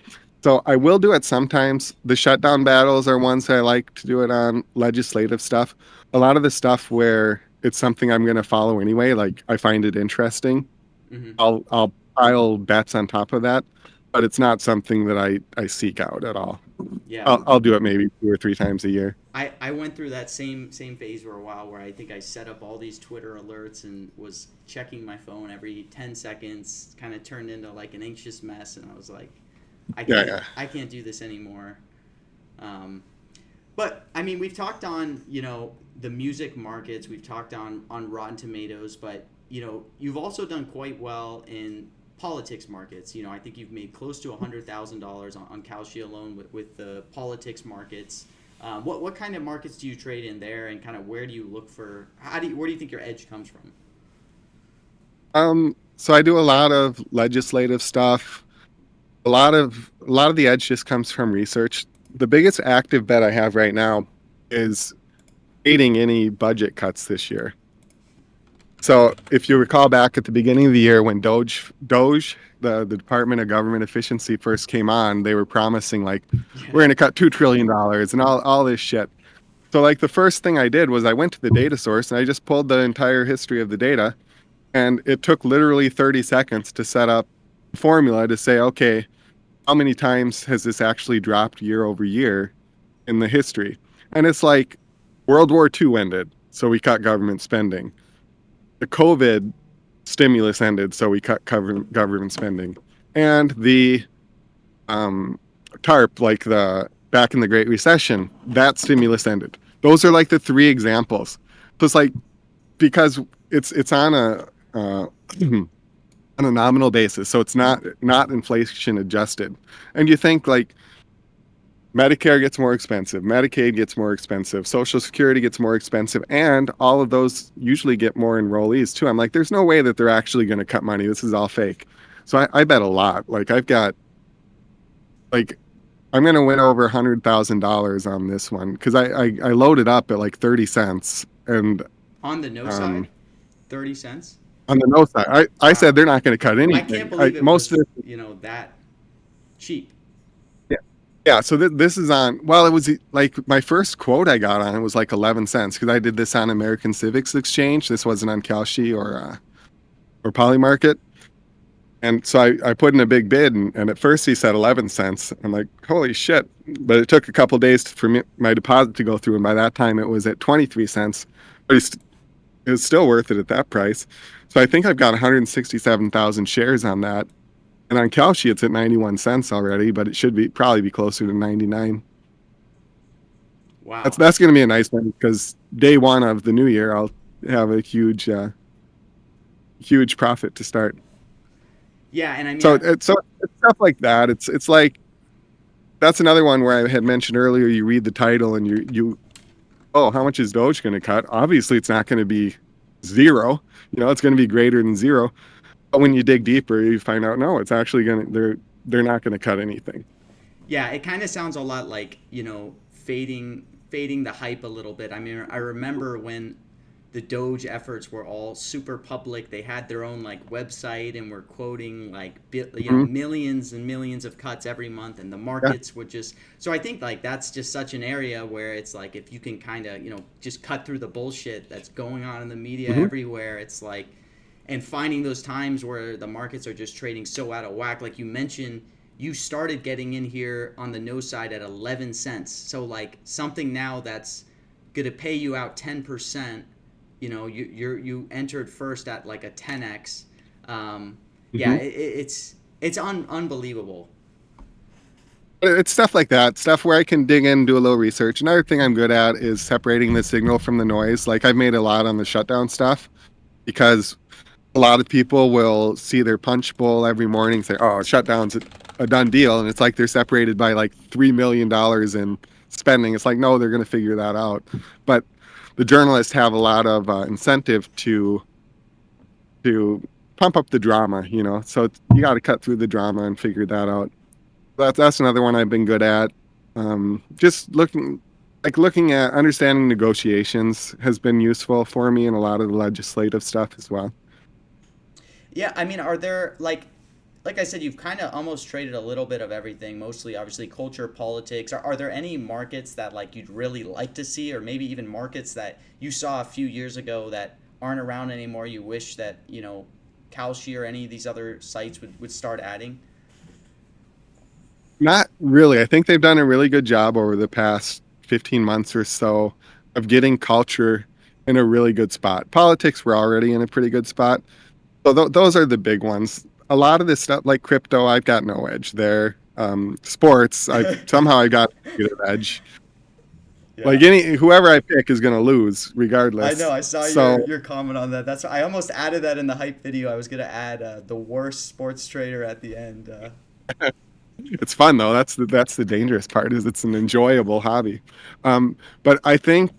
So I will do it sometimes. The shutdown battles are ones I like to do it on, legislative stuff. A lot of the stuff where it's something I'm going to follow anyway, like I find it interesting. hmm I'll pile bets on top of that, but it's not something that I seek out at all. yeah. I'll do it maybe 2 or 3 times a year. I went through that same phase for a while where I think I set up all these Twitter alerts and was checking my phone every 10 seconds. Kind of turned into like an anxious mess, and I was like, Yeah, yeah. I can't do this anymore. Um, but I mean, we've talked on the music markets. We've talked on Rotten Tomatoes, but you've also done quite well in politics markets. I think you've made close to $100,000 on Kalshi alone with the politics markets. What kind of markets do you trade in there, and kind of where do you look for? Where do you think your edge comes from? So I do a lot of legislative stuff. A lot of the edge just comes from research. The biggest active bet I have right now is aiding any budget cuts this year. So if you recall back at the beginning of the year when Doge, the Department of Government Efficiency first came on, they were promising like Yeah, we're going to cut $2 trillion and all this shit. So like the first thing I did was I went to the data source and I just pulled the entire history of the data, and it took literally 30 seconds to set up a formula to say, okay, how many times has this actually dropped year over year in the history? And it's like World War II ended, so we cut government spending. The COVID stimulus ended, so we cut government spending. And the um, TARP, like the back in the Great Recession, that stimulus ended. Those are like the three examples. So it's like because it's on a on a nominal basis, so it's not inflation adjusted. And you think like Medicare gets more expensive, Medicaid gets more expensive, Social Security gets more expensive, and all of those usually get more enrollees too. I'm like, there's no way that they're actually going to cut money. This is all fake. So I bet a lot. Like I've got like I'm going to win over $100,000 on this one because I loaded up at like 30 cents, and on the no side, um, 30 cents. on the no side, I said Wow, they're not going to cut I can't anything. believe it Most of was it, that cheap. yeah. Yeah, so this is on. Well, it was like my first quote I got on it was like 11 cents because I did this on American Civics Exchange. This wasn't on Kalshi or Polymarket. And so I put in a big bid, and at first he said 11 cents. I'm like, holy shit. But it took a couple days for my deposit to go through. And by that time, it was at 23 cents. But it was still worth it at that price. So I think I've got 167,000 shares on that. And on Kalshi, it's at 91 cents already, but it should be probably be closer to 99. Wow. That's going to be a nice one because day one of the new year, I'll have a huge profit to start. Yeah, and I mean, So it's stuff like that. It's like that's another one where I had mentioned earlier. You read the title and you oh, how much is Doge going to cut? Obviously, it's not going to be zero. It's going to be greater than zero. But when you dig deeper, you find out no, it's actually going to they're not going to cut anything. yeah, it kind of sounds a lot like, fading the hype a little bit. I mean, I remember when the Doge efforts were all super public. They had their own like website and were quoting like Mhm. millions and millions of cuts every month, and the Yeah. markets would just. So I think like that's just such an area where it's like if you can kind of just cut through the bullshit that's going on in the media Hmm. everywhere, it's like, and finding those times where the markets are just trading so out of whack, like you mentioned. You started getting in here on the no side at 11 cents. So like something now that's going to pay you out 10%. You entered first at like a 10x. Yeah, Hmm. it's unbelievable. It's stuff like that, stuff where I can dig in and do a little research. Another thing I'm good at is separating the signal from the noise. Like I've made a lot on the shutdown stuff because a lot of people will see their punch bowl every morning, say, "Oh, shutdown's a done deal," and it's like they're separated by like $3 million in spending. It's like, no, they're going to figure that out. But the journalists have a lot of incentive to pump up the drama, So you got to cut through the drama and figure that out. That's another one I've been good at. Just looking at understanding negotiations has been useful for me in a lot of the legislative stuff as well. Yeah, I mean, are there like I said, you've kind of almost traded a little bit of everything, mostly obviously culture, politics. Are there any markets that like you'd really like to see, or maybe even markets that you saw a few years ago that aren't around anymore? You wish that Kalshi or any of these other sites would start adding. Not really. I think they've done a really good job over the past 15 months or so of getting culture in a really good spot. Politics were already in a pretty good spot. So those are the big ones. A lot of this stuff like crypto, I've got no edge there. Sports, I got a good edge. Like Yeah. any whoever I pick is going to lose I know. regardless. I saw So your comment on that. I almost added that in the hype video. I was gonna add the worst sports trader at the end. it's fun though. That's the dangerous part is it's an enjoyable hobby. But I think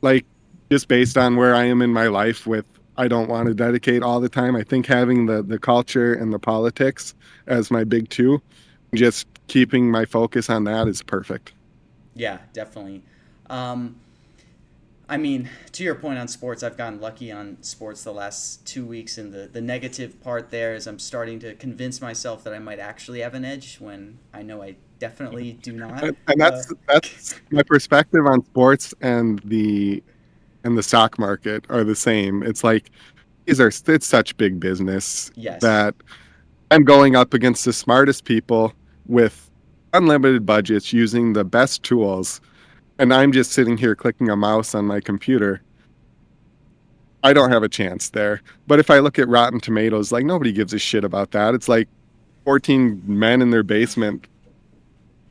like just based on where I am in my life with I don't want to dedicate all the time. I think having the culture and the politics as my big two, just keeping my focus on that is perfect. Yeah, definitely. Um, I mean, to your point on sports, I've gotten lucky on sports the last 2 weeks, and the negative part there is I'm starting to convince myself that I might actually have an edge when I know I definitely do not. And Uh, that's my perspective on sports and the stock market are the same. It's like it's such big business yes. that I'm going up against the smartest people with unlimited budgets using the best tools, and I'm just sitting here clicking a mouse on my computer. I don't have a chance there. But if I look at Rotten Tomatoes, like nobody gives a shit about that. It's like 14 men in their basement,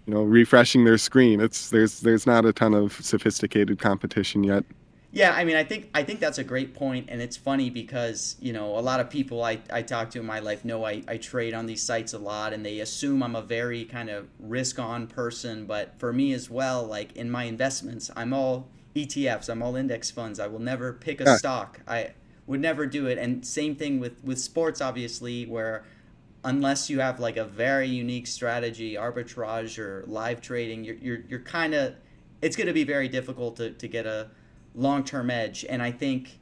refreshing their screen. There's not a ton of sophisticated competition yet. Yeah, I mean, I think that's a great point, and it's funny because a lot of people I talk to in my life know I trade on these sites a lot, and they assume I'm a very kind of risk on person. But for me as well, like in my investments, I'm all ETFs, I'm all index funds. I will never pick a Yeah. stock. I would never do it. And same thing with sports, obviously, where unless you have like a very unique strategy, arbitrage or live trading, you're kind of, it's going to be very difficult to get a long term edge. And I think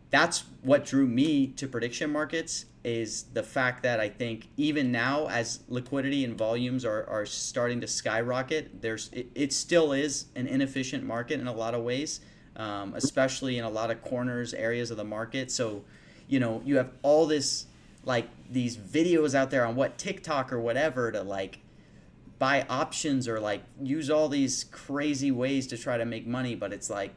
that's what drew me to prediction markets, is the fact that I think even now, as liquidity and volumes are starting to skyrocket, it still is an inefficient market in a lot of ways, especially in a lot of corners areas of the market. So you have all this, like, these videos out there on what TikTok or whatever to like buy options or like use all these crazy ways to try to make money, but it's like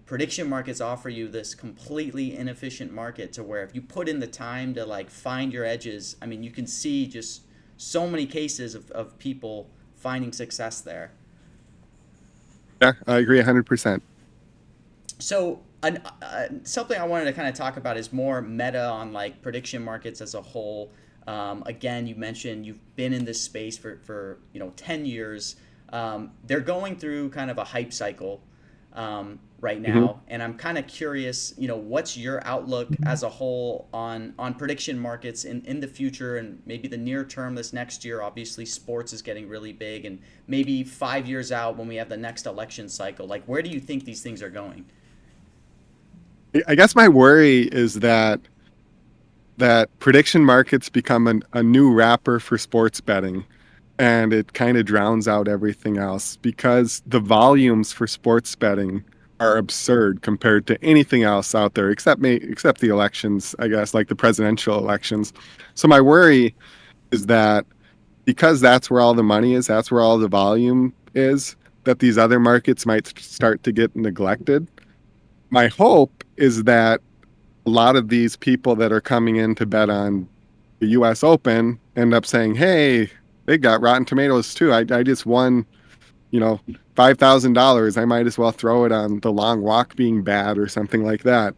prediction markets offer you this completely inefficient market to where if you put in the time to like find your edges, I mean, you can see just so many cases of people finding success there. Yeah, I agree 100%. So something I wanted to kind of talk about is more meta on like prediction markets as a whole. Again, you mentioned you've been in this space for 10 years. They're going through kind of a hype cycle right Hmm. now, and I'm kind of curious, what's your outlook as a whole on prediction markets in the future and maybe the near term this next year? Obviously, sports is getting really big, and maybe 5 years out when we have the next election cycle, like where do you think these things are going? I guess my worry is that prediction markets become a new wrapper for sports betting, and it kind of drowns out everything else because the volumes for sports betting are absurd compared to anything else out there except the elections, I guess, like the presidential elections. So my worry is that because that's where all the money is, that's where all the volume is, that these other markets might start to get neglected. My hope is that a lot of these people that are coming in to bet on the US Open end up saying, hey, they got Rotten Tomatoes too. I just won, you know, $5,000. I might as well throw it on the long walk being bad or something like that.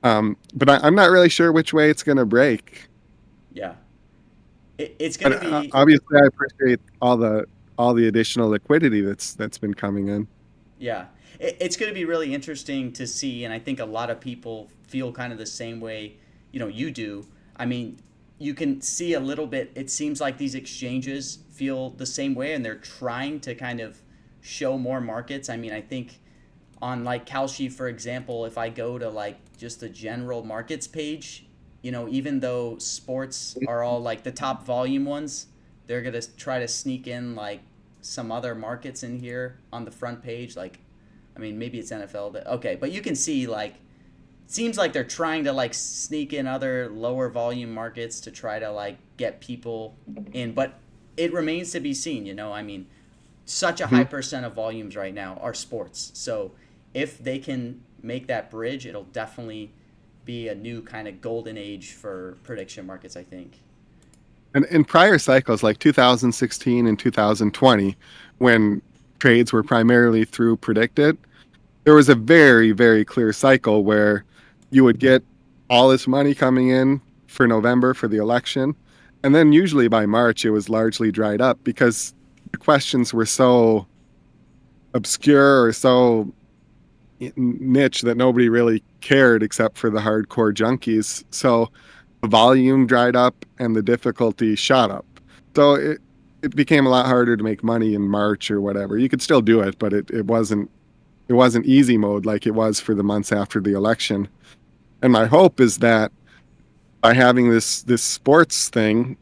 But I'm not really sure which way it's going to break. Yeah, it's going But to be. obviously, I appreciate all the additional liquidity that's been coming in. Yeah, it's going to be really interesting to see, and I think a lot of people feel kind of the same way, you do. I mean, you can see a little bit. It seems like these exchanges feel the same way, and they're trying to kind of show more markets. I mean, I think on like Kalshi, for example, if I go to like just the general markets page, even though sports are all like the top volume ones, they're gonna try to sneak in like some other markets in here on the front page. Like, I mean, maybe it's NFL. Okay, but you can see like seems like they're trying to like sneak in other lower volume markets to try to like get people in, but it remains to be seen. I mean, such a high Mhm. percent of volumes right now are sports. So if they can make that bridge, it'll definitely be a new kind of golden age for prediction markets, I think. And in prior cycles, like 2016 and 2020, when trades were primarily through predicted, there was a very, very clear cycle where you would get all this money coming in for November for the election. And then usually by March, it was largely dried up because the questions were so obscure or so niche that nobody really cared except for the hardcore junkies. So the volume dried up and the difficulty shot up. So it became a lot harder to make money in March or whatever. You could still do it, but it wasn't easy mode like it was for the months after the election. And my hope is that by having this sports thing,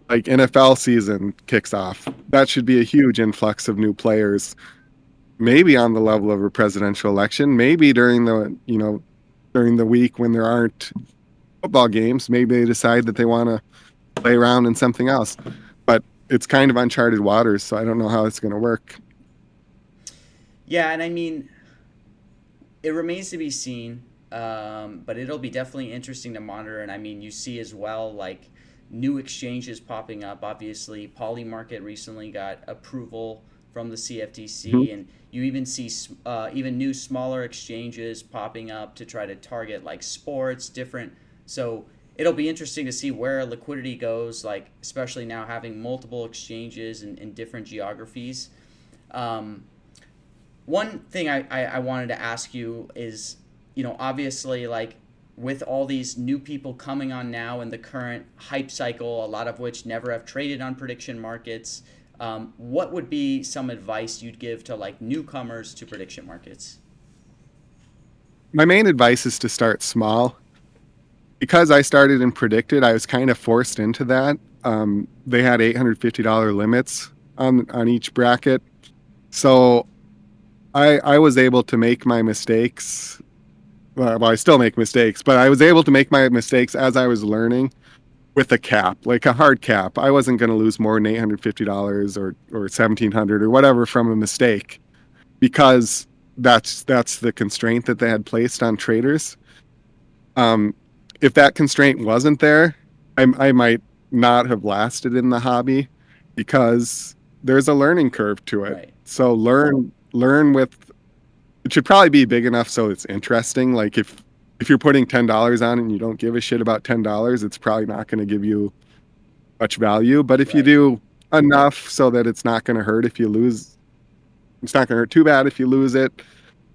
like NFL season kicks off, that should be a huge influx of new players, maybe on the level of a presidential election, maybe during the week when there aren't football games, maybe they decide that they want to play around in something else. But it's kind of uncharted waters, so I don't know how it's going to work. Yeah, and I mean, it remains to be seen, but it'll be definitely interesting to monitor. And I mean, you see as well, like new exchanges popping up. Obviously, Polymarket recently got approval from the Mhm. CFTC, and you even see even new smaller exchanges popping up to try to target like sports, different. So it'll be interesting to see where liquidity goes, like especially now having multiple exchanges in different geographies. Um, One thing I wanted to ask you is, obviously, like with all these new people coming on now in the current hype cycle, a lot of which never have traded on prediction markets, what would be some advice you'd give to like newcomers to prediction markets? my main advice is to start small. Because I started in predicted, I was kind of forced into that. They had $850 limits on each bracket, so I was able to make my mistakes. Well, I still make mistakes, but I was able to make my mistakes as I was learning with a cap, like a hard cap. I wasn't going to lose more than $850 or 1,700 or whatever from a mistake, because that's the constraint that they had placed on traders. Um, if that constraint wasn't there, I might not have lasted in the hobby, because there's a learning curve to it. Right. So learn with, it should probably be big enough so it's interesting. Like if you're putting $10 on it and you don't give a shit about $10, it's probably not going to give you much value. But if you Right. do enough so that it's not going to hurt if you lose, it's not going to hurt too bad if you lose it,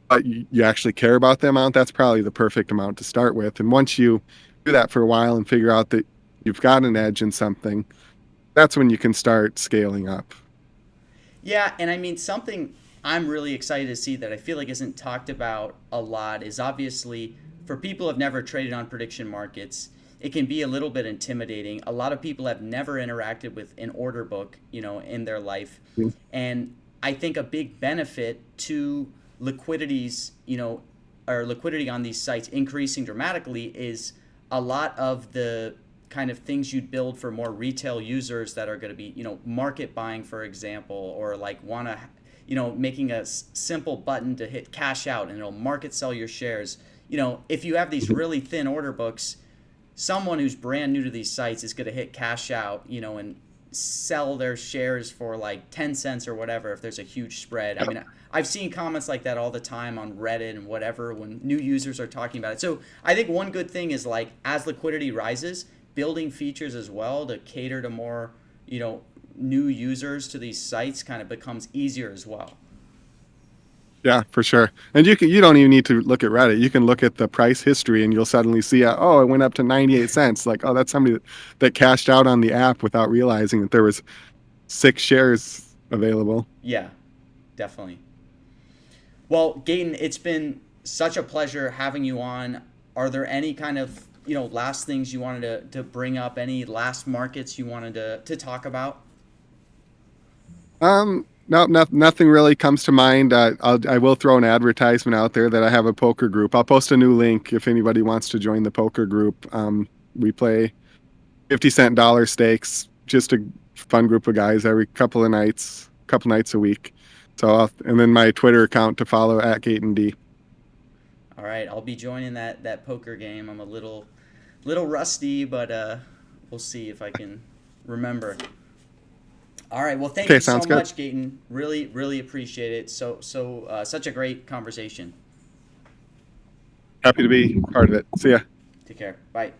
but you actually care about the amount, that's probably the perfect amount to start with. And once you do that for a while and figure out that you've got an edge in something, that's when you can start scaling up. Yeah, and I mean something I'm really excited to see that I feel like isn't talked about a lot is obviously for people who have never traded on prediction markets, it can be a little bit intimidating. A lot of people have never interacted with an order book, in their life. And I think a big benefit to liquidities, or liquidity on these sites increasing dramatically is a lot of the kind of things you'd build for more retail users that are going to be, market buying, for example, or like want to, making a simple button to hit cash out and it'll market sell your shares. If you have these really thin order books, someone who's brand new to these sites is going to hit cash out, and sell their shares for like 10 cents or whatever if there's a huge spread. I mean, I've seen comments like that all the time on Reddit and whatever when new users are talking about it. So I think one good thing is like as liquidity rises, building features as well to cater to more, new users to these sites kind of becomes easier as well. Yeah, for sure. And you don't even need to look at Reddit. You can look at the price history and you'll suddenly see, oh, it went up to 98 cents. Like, oh, that's somebody that cashed out on the app without realizing that there was 6 shares available. Yeah, definitely. Well, Gaten, it's been such a pleasure having you on. Are there any kind of, last things you wanted to bring up? Any last markets you wanted to talk about? No, nothing really comes to mind. I will throw an advertisement out there that I have a poker group. I'll post a new link if anybody wants to join the poker group. We play 50-cent dollar stakes, just a fun group of guys every couple nights a week. So, and then my Twitter account to follow at Gaeten D. All right, I'll be joining that poker game. I'm a little rusty, but we'll see if I can remember. All right, well, thank Okay, you so sounds good. much, Gaten. Really, really appreciate it. Such a great conversation. Happy to be part of it. See ya. Take care. Bye.